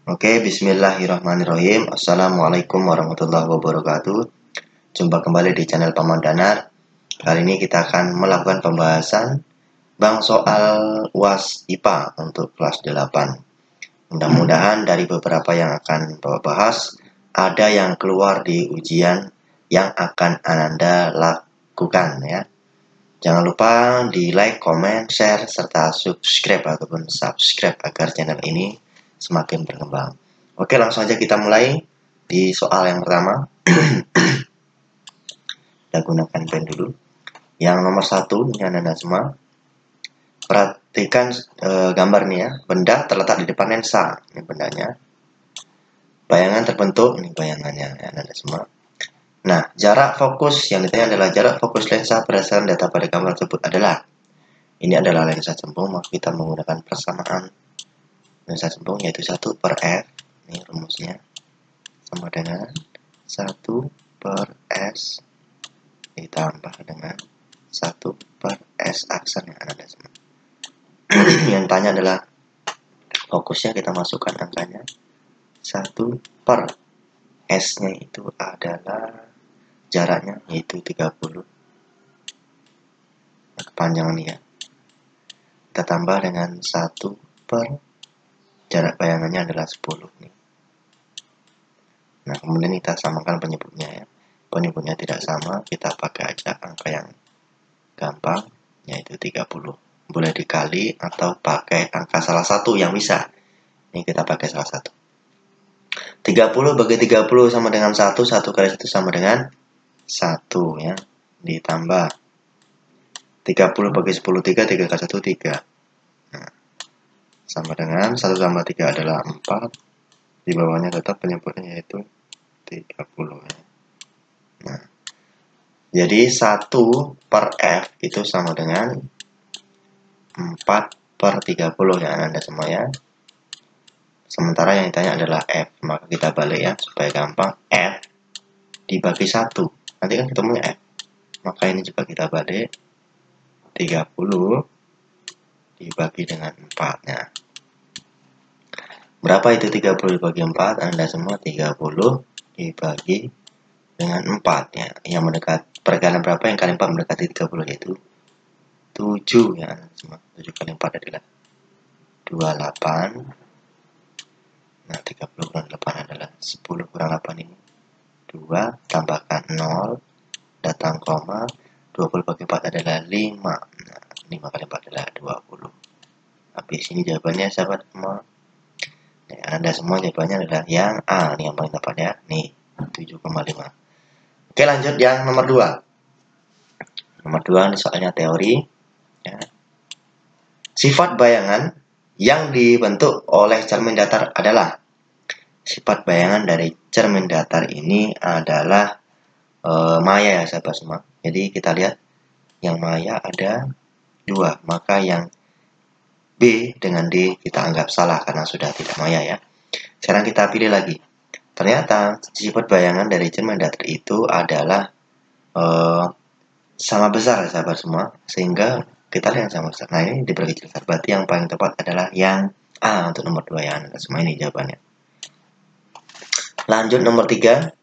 Oke, bismillahirrahmanirrahim. Assalamualaikum warahmatullahi wabarakatuh. Jumpa kembali di channel Paman Danar. Kali ini kita akan melakukan pembahasan bang soal UAS IPA untuk kelas 8. Mudah-mudahan dari beberapa yang akan Bapak bahas, ada yang keluar di ujian yang akan Anda lakukan ya. Jangan lupa di like, comment, share, serta subscribe ataupun subscribe agar channel ini semakin berkembang. Oke, langsung aja kita mulai di soal yang pertama. Kita gunakan pen dulu. Yang nomor 1, ini Anda semua. Perhatikan gambar nih ya. Benda terletak di depan lensa. Ini bendanya. Bayangan terbentuk. Ini bayangannya ya, Anda semua. Nah, jarak fokus yang ditanya adalah jarak fokus lensa berdasarkan data pada gambar tersebut adalah. Ini adalah lensa cembung, maka kita menggunakan persamaan lensa cembung yaitu 1 per F. Ini rumusnya sama dengan 1 per S ditambah dengan 1 per S aksen yang ada semua. Yang tanya adalah fokusnya, kita masukkan angkanya 1 per S nya itu adalah jaraknya yaitu 30. Nah, kepanjangan ya. Kita tambah dengan 1 per jarak bayangannya adalah 10 nih. Nah, kemudian kita samakan penyebutnya ya. Penyebutnya tidak sama, kita pakai aja angka yang gampang yaitu 30. Boleh dikali atau pakai angka salah satu yang bisa. Ini kita pakai salah satu. 30 bagi 30 sama dengan 1, 1 kali 1 sama dengan 1 ya. Ditambah 30 bagi 10 3, 3 kali 1 3. Nah, sama dengan 1 tambah 3 adalah 4. Di bawahnya tetap penyebutnya yaitu 30 ya. Nah, jadi 1 per F itu sama dengan 4 per 30 ya Anda semua ya. Sementara yang ditanya adalah F, maka kita balik ya supaya gampang. F dibagi 1, nanti kan ketemunya F. Maka ini coba kita balik, 30 dibagi dengan 4 ya. Berapa itu 30 dibagi 4? Anda semua 30 dibagi dengan 4 ya. Yang mendekat perkalian berapa yang kali 4 mendekati 30 yaitu 7 ya semua. 7 kali 4 adalah 28. Nah, 30 kurang 8 adalah 10 kurang 8 ini 2, tambahkan 0, datang koma, 20 bagi 4 adalah 5. Nah, 5 kali 4 adalah 20. Habis ini jawabannya sahabat semua. Nah, Anda semua jawabannya adalah yang A, ini yang paling tepat ya. Nih, 7,5. Oke, lanjut yang nomor 2. Nomor 2 ini soalnya teori ya. Sifat bayangan yang dibentuk oleh cermin datar adalah. Sifat bayangan dari cermin datar ini adalah maya ya sahabat semua. Jadi kita lihat yang maya ada 2, maka yang B dengan D kita anggap salah karena sudah tidak maya ya. Sekarang kita pilih lagi. Ternyata sifat bayangan dari cermin datar itu adalah sama besar sahabat semua, sehingga kita lihat sama besar. Nah, ini dibagi besar, berarti yang paling tepat adalah yang A untuk nomor 2 ya. Semua ini jawabannya. Lanjut nomor 3.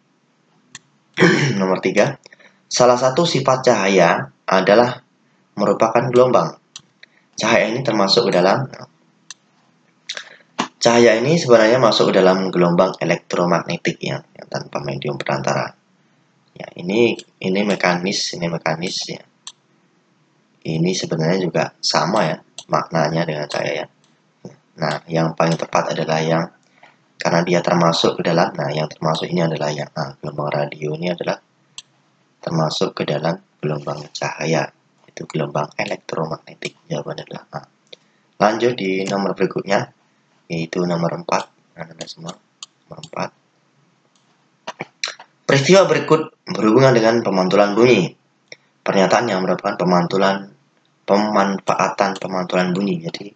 Nomor 3. Salah satu sifat cahaya adalah merupakan gelombang. Cahaya ini termasuk ke dalam. Cahaya ini sebenarnya masuk ke dalam gelombang elektromagnetik ya, yang tanpa medium perantara. Ya, ini mekanis ya. Ini sebenarnya juga sama ya maknanya dengan cahaya ya. Nah, yang paling tepat adalah yang karena dia termasuk ke dalam. Nah, yang termasuk ini adalah yang A. Gelombang radio ini adalah termasuk ke dalam gelombang cahaya. Itu gelombang elektromagnetik. Jawabannya adalah A. Lanjut di nomor berikutnya, yaitu nomor 4. Anda semua, nomor 4. Peristiwa berikut berhubungan dengan pemantulan bunyi. Pernyataan yang merupakan pemanfaatan pemantulan bunyi. Jadi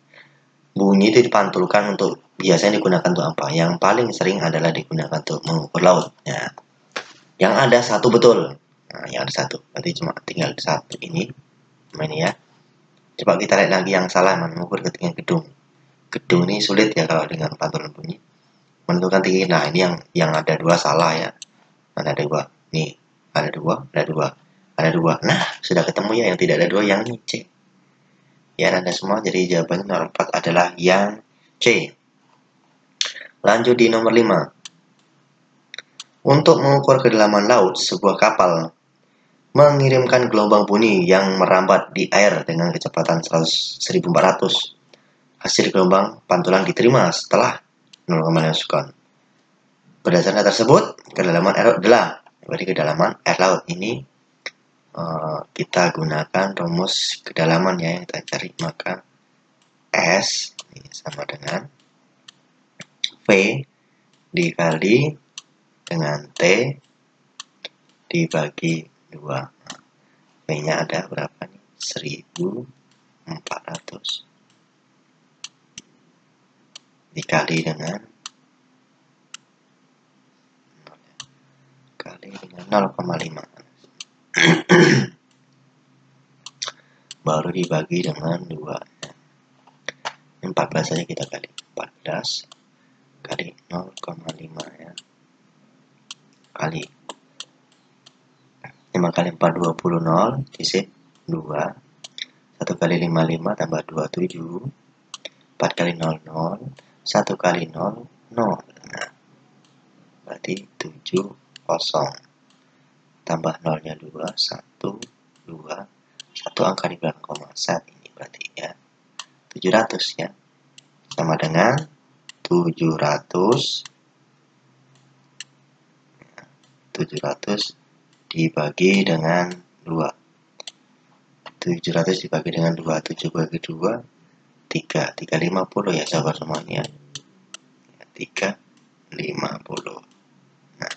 bunyi itu dipantulkan untuk biasanya digunakan untuk apa? Yang paling sering adalah digunakan untuk mengukur laut. Ya. Yang ada satu betul. Nah, yang ada satu. Berarti cuma tinggal satu ini. Ini ya. Coba kita lihat lagi yang salah, mengukur ketinggian gedung. Gedung ini sulit ya kalau dengan pantulan bunyi. menentukan tinggi. Nah, ini yang ada 2 salah ya. Ada 2. Nih, ada 2, ada 2, ada 2. Nah, sudah ketemu ya yang tidak ada 2, yang ini C. Ya, Anda semua, jadi jawabannya nomor 4 adalah yang C. Lanjut di nomor 5. Untuk mengukur kedalaman laut, sebuah kapal mengirimkan gelombang bunyi yang merambat di air dengan kecepatan 1400. Hasil gelombang pantulan diterima setelah 0,5 sekon. Berdasarkan tersebut, kedalaman air laut adalah, berarti kedalaman air laut ini kita gunakan rumus kedalaman ya, yang kita cari, maka S sama dengan V dikali dengan T dibagi 2. V-nya ada berapa nih? 1400 dikali dengan 0,5. Baru dibagi dengan 2. 14 saja kita kali. 14 kali 0,5 ya. Kali 5 kali 4 20, 0 sisip 2. 1 kali 5 5 tambah 2 7. 4 kali 0 0. 1 kali 0 0. Nah, berarti 7 0. Tambah 0-nya 2 1 2. 1 angka di belakang koma set, ini berarti ya 700 ya. Sama dengan 700 dibagi dengan 2. 700 dibagi dengan 2, 7 bagi 2, 3. 350 ya sahabat semuanya. 350. Nah,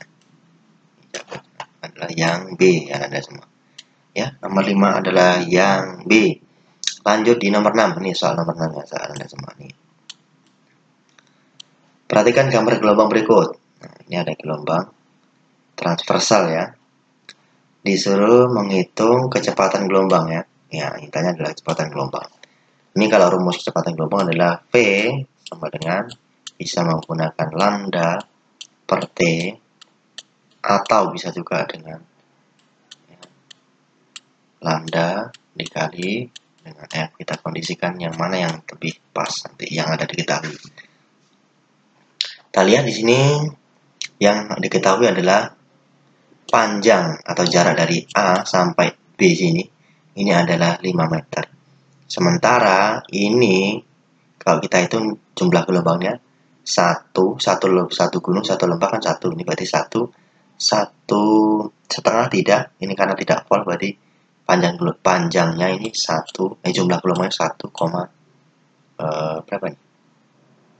adalah yang B ya Anda semua. Ya, nomor 5 adalah yang B. Lanjut di nomor 6. Ini soal nomor 6 ya sahabat Anda semua nih. Perhatikan gambar gelombang berikut. Nah, ini ada gelombang transversal ya. Disuruh menghitung kecepatan gelombang ya. Ya, intinya adalah kecepatan gelombang. Ini kalau rumus kecepatan gelombang adalah V sama dengan bisa menggunakan lambda per T, atau bisa juga dengan ya, lambda dikali dengan F. Kita kondisikan yang mana yang lebih pas nanti yang ada diketahui. Kita lihat di sini yang diketahui adalah panjang atau jarak dari A sampai B sini, ini adalah 5 meter. Sementara ini kalau kita hitung jumlah gelombangnya satu gunung, satu lembah kan 1. Ini berarti 1,5 tidak. Ini karena tidak full, berarti panjangnya ini 1. Jumlah gelombangnya 1, berapa nih?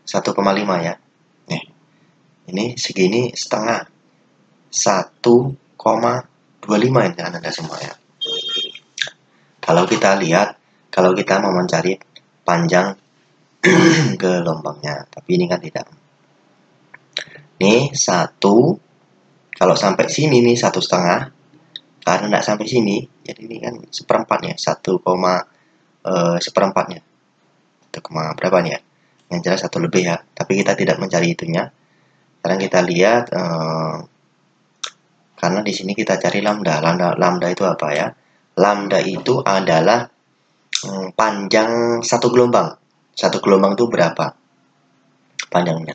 1,5 ya. Nih. Ini segini setengah. 1,25 ini Anda semua ya. Kalau kita lihat, kalau kita mau mencari panjang gelombangnya, tapi ini kan tidak. Nih 1, kalau sampai sini nih 1,5, karena tidak sampai sini, jadi ini kan seperempatnya, 1,4-nya. 1, berapa nih ya? Yang jelas 1 lebih ya, tapi kita tidak mencari itunya. Sekarang kita lihat. Karena di sini kita cari lambda. Lambda itu apa ya? Lambda itu adalah panjang satu gelombang. Satu gelombang itu berapa panjangnya?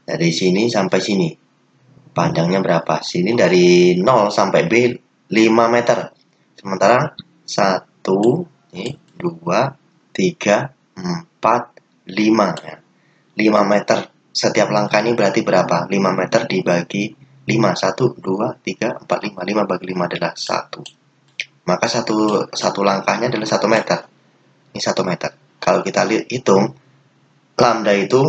Dari sini sampai sini. Panjangnya berapa? Sini dari 0 sampai B 5 meter. Sementara 1, 2, 3, 4, 5 ya. 5 meter. Setiap langkah ini berarti berapa? 5 meter dibagi 5, 1, 2, 3, 4, 5. 5 bagi 5 adalah 1. Maka satu langkahnya adalah 1 meter. Ini 1 meter. Kalau kita hitung, lambda itu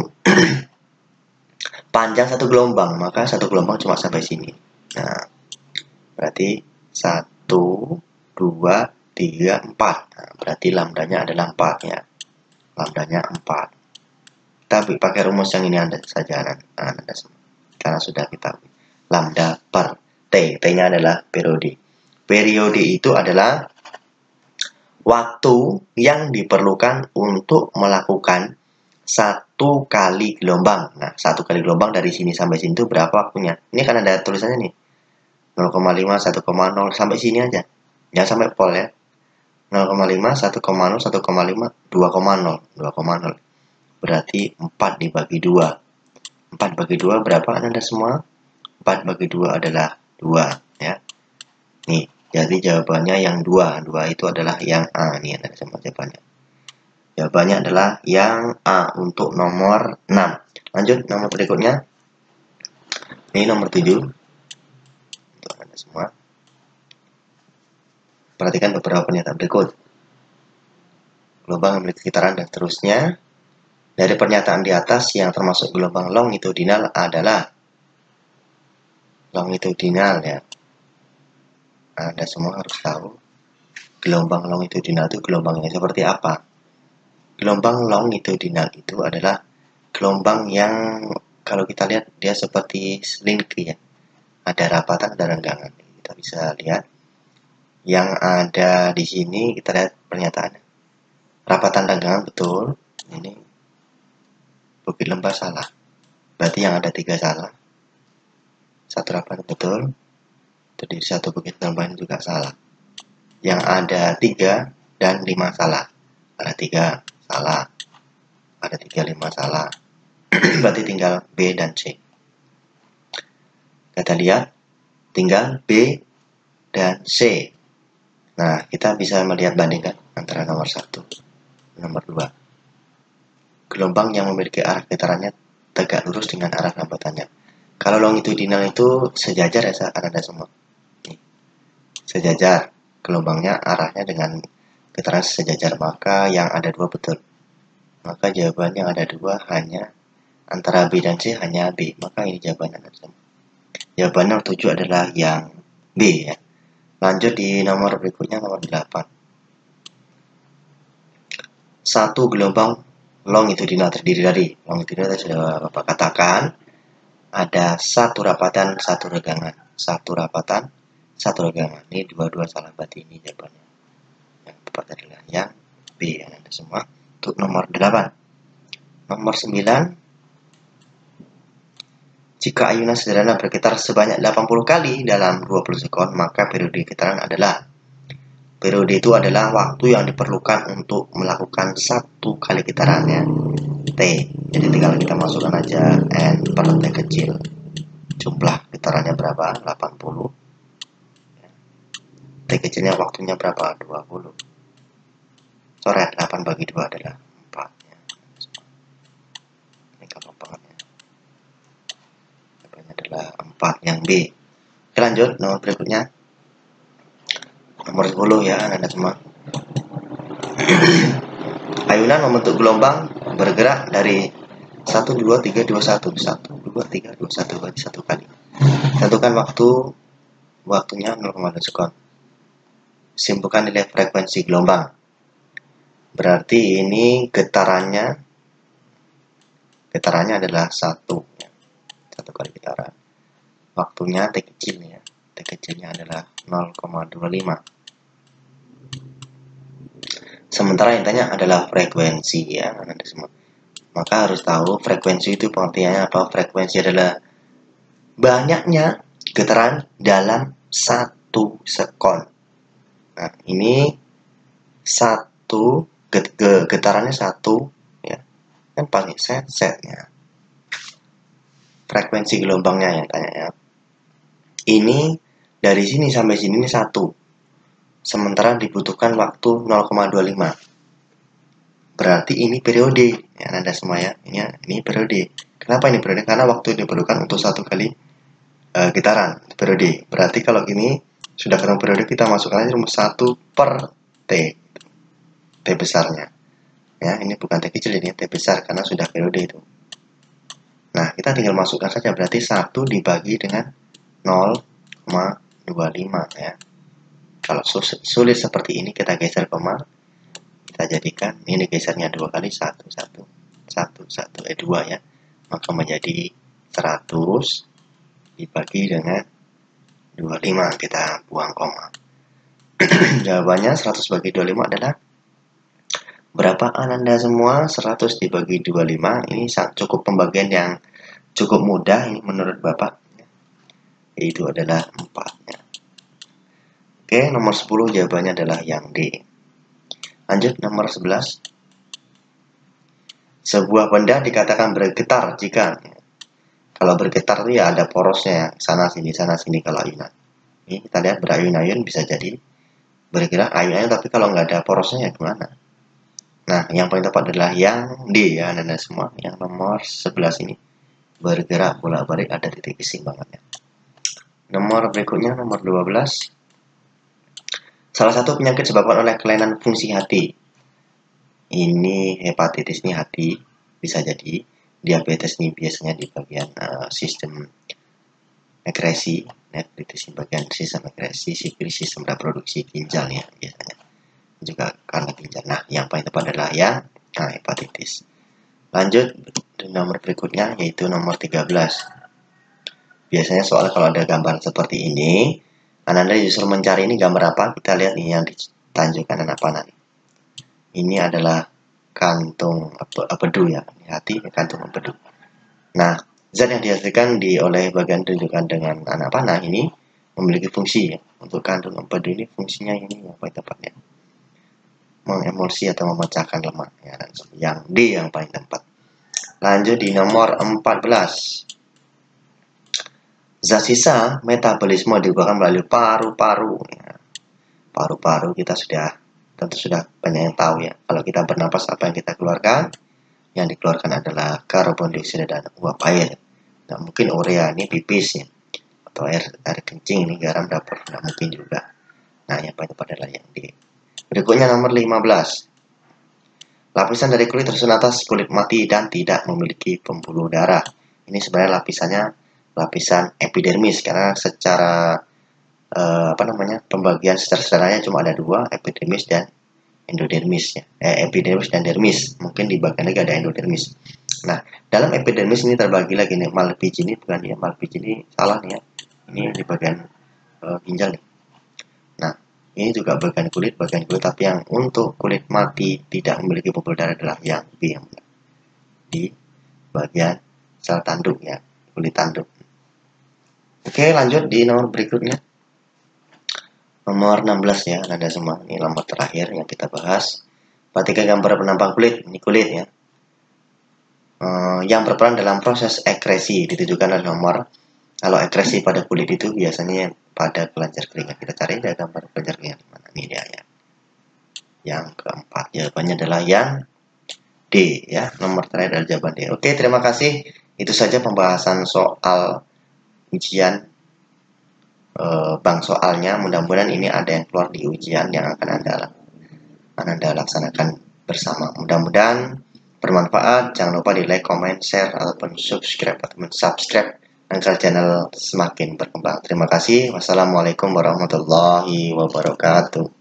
panjang satu gelombang. Maka satu gelombang cuma sampai sini. Nah, berarti 1, 2, 3, 4. Nah, berarti lambdanya adalah 4 ya. Lambdanya 4. Kita pakai rumus yang ini saja Anda semua. Karena sudah kita lambda per T. T-nya adalah periode. Periode itu adalah waktu yang diperlukan untuk melakukan 1 kali gelombang. Nah, 1 kali gelombang dari sini sampai sini itu berapa waktunya? Ini kan ada tulisannya nih. 0,5, 1,0 sampai sini aja. Jangan sampai pol ya. 0,5, 1,0, 1,5, 2,0, 2,0. Berarti 4 dibagi 2. 4 bagi 2 berapa Anda semua? 4 bagi 2 adalah 2 ya. Nih, jadi jawabannya yang 2. 2 itu adalah yang A. Nih Anda semua jawabannya. Jawabannya adalah yang A untuk nomor 6. Lanjut nomor berikutnya. Ini nomor 7. Untuk Anda semua. Perhatikan beberapa pernyataan berikut. Gelombang memiliki sekitaran dan seterusnya. Dari pernyataan di atas yang termasuk gelombang longitudinal adalah longitudinal ya. Anda semua harus tahu gelombang longitudinal itu gelombangnya seperti apa. Gelombang longitudinal itu adalah gelombang yang kalau kita lihat dia seperti selingki ya. Ada rapatan, ada renggangan. Kita bisa lihat yang ada di sini, kita lihat pernyataannya. Rapatan renggangan betul. Ini bukit lembah salah. Berarti yang ada 3 salah. 1 rapatan betul. Jadi 1 bukit lembah juga salah. Yang ada 3 dan 5 salah. Ada 3 salah. Ada 3, 5 salah. Berarti tinggal B dan C. Kita lihat tinggal B dan C. Nah, kita bisa melihat bandingkan antara nomor 1 dan nomor 2. Gelombang yang memiliki arah getarannya tegak lurus dengan arah hambatannya. Kalau longitudinal itu sejajar ya Anda semua. Nih, sejajar. Gelombangnya arahnya dengan getaran sejajar, maka yang ada 2 betul. Maka jawabannya yang ada 2 hanya antara B dan C hanya B. Maka ini jawabannya Anda semua. Jawabannya 7 adalah yang B ya. Lanjut di nomor berikutnya, nomor 8. 1 gelombang longitudinal terdiri dari, longitudinal sudah Bapak katakan, ada 1 rapatan, 1 regangan. 1 rapatan, 1 regangan. Ini dua-dua salah, berarti ini jawabannya. Yang tepat adalah yang B ya Anda semua. Untuk nomor 8. Nomor 9. Jika ayunan sederhana bergetar sebanyak 80 kali dalam 20 sekon, maka periode getaran adalah. Periode itu adalah waktu yang diperlukan untuk melakukan 1 kali getarannya, T. Jadi tinggal kita masukkan aja N per T kecil. Jumlah getarannya berapa? 80. T kecilnya waktunya berapa? 20. Coret 8 bagi 2 adalah 4. Ini gampang ya. Jawabannya adalah 4 yang B. Oke, lanjut nomor berikutnya. Nomor 10 ya Anda semua. Ayunan membentuk gelombang bergerak dari 1, 2, 3, 2, 1. 1, 2, 3, 2, 1 bagi 1 kali. Tentukan waktunya 0,2 sekon. Simpulkan nilai frekuensi gelombang. Berarti ini getarannya adalah 1 ya. 1 kali getaran. Waktunya T kecil ya. T kecilnya adalah 0,25. Sementara yang ditanya adalah frekuensi ya, Anda semua. Maka harus tahu frekuensi itu pengertiannya apa. Frekuensi adalah banyaknya getaran dalam 1 sekon. Nah, ini 1 getarannya 1 ya. Kan pakai setnya. Frekuensi gelombangnya yang tanya ya. Ini dari sini sampai sini ini 1. Sementara dibutuhkan waktu 0,25. Berarti ini periode ya Anda semua ya. Ini periode. Kenapa ini periode? Karena waktu diperlukan untuk 1 kali getaran periode. Berarti kalau ini sudah ketemu periode, kita masukkan aja rumus 1 per T. T besarnya. Ya, ini bukan T kecil, ini T besar karena sudah periode itu. Nah, kita tinggal masukkan saja, berarti 1 dibagi dengan 0,25 ya. Kalau sulit seperti ini, kita geser koma. Kita jadikan, ini gesernya 2 kali, 1, 2 ya. Maka menjadi 100 dibagi dengan 25. Kita buang koma. Jawabannya 100 bagi 25 adalah Berapa Ananda semua? 100 dibagi 25. Ini cukup pembagian yang cukup mudah ini menurut Bapak. Yaitu adalah 4. Oke, nomor 10 jawabannya adalah yang D. Lanjut nomor 11. Sebuah benda dikatakan bergetar jika kalau bergetar itu ya ada porosnya ya, sana sini kalau ayunan. Ini kita lihat berayun-ayun bisa jadi bergerak ayun-ayun, tapi kalau nggak ada porosnya ya gimana? Nah, yang paling tepat adalah yang D ya, Anda semua. Yang nomor 11 ini bergerak bolak-balik ada titik keseimbangannya. Nomor berikutnya nomor 12. Salah satu penyakit disebabkan oleh kelainan fungsi hati. Ini hepatitis ini hati, bisa jadi diabetes ini biasanya di bagian sistem ekresi, diabetes di bagian sistem ekresi, sifilis sistem reproduksi ginjal ya biasanya. Juga karena ginjal. Nah, yang paling tepat adalah yang hepatitis. Lanjut nomor berikutnya yaitu nomor 13. Biasanya soal kalau ada gambar seperti ini, Anda justru mencari ini gambar apa? Kita lihat nih yang ditunjukkan anak panah. Ini adalah kantung empedu ya, hati kantung empedu. Nah, zat yang dihasilkan oleh bagian tunjukkan dengan anak panah ini memiliki fungsi ya. Untuk kantung empedu ini fungsinya ini yang paling tepatnya mengemulsi atau memecahkan lemak ya, dan yang D yang paling tepat. Lanjut di nomor 14. Zat sisa metabolisme diubahkan melalui paru-paru ya. Paru-paru kita tentu sudah banyak yang tahu ya. Kalau kita bernapas apa yang kita keluarkan? Yang dikeluarkan adalah karbon dioksida dan uap air. Nah, mungkin urea ini pipis ya. Atau air kencing ini garam dapur. Nah, mungkin juga. Nah, yang paling tepat adalah yang D. Berikutnya nomor 15. Lapisan dari kulit tersusun atas kulit mati dan tidak memiliki pembuluh darah. Ini sebenarnya lapisan epidermis karena secara pembagian secara sederhananya cuma ada dua, epidermis dan endodermis ya. Epidermis dan dermis. Mungkin di bagian lagi ada endodermis. Nah, dalam epidermis ini terbagi lagi nih, Malpighi ini bukan ya, Malpighi ini salah nih ya. Ini di bagian ginjal nih. Nah, ini juga bagian kulit, tapi yang untuk kulit mati tidak memiliki pembuluh darah adalah yang B yang di bagian sel tanduk ya, kulit tanduk. Oke, lanjut di nomor berikutnya. Nomor 16 ya, Anda semua. Ini nomor terakhir yang kita bahas. Perhatikan gambar penampang kulit. Ini kulit ya. Yang berperan dalam proses ekresi ditujukan oleh nomor. Kalau ekresi pada kulit itu biasanya pada kelenjar keringat. Kita cari ada gambar kelenjar keringat mana? Ini dia ya. Yang keempat jawabannya adalah yang D ya. Nomor terakhir adalah jawaban D. Oke, terima kasih. Itu saja pembahasan soal ujian bank soalnya. Mudah-mudahan ini ada yang keluar di ujian yang akan Anda laksanakan bersama. Mudah-mudahan bermanfaat. Jangan lupa di like, comment, share ataupun subscribe agar channel semakin berkembang. Terima kasih. Wassalamualaikum warahmatullahi wabarakatuh.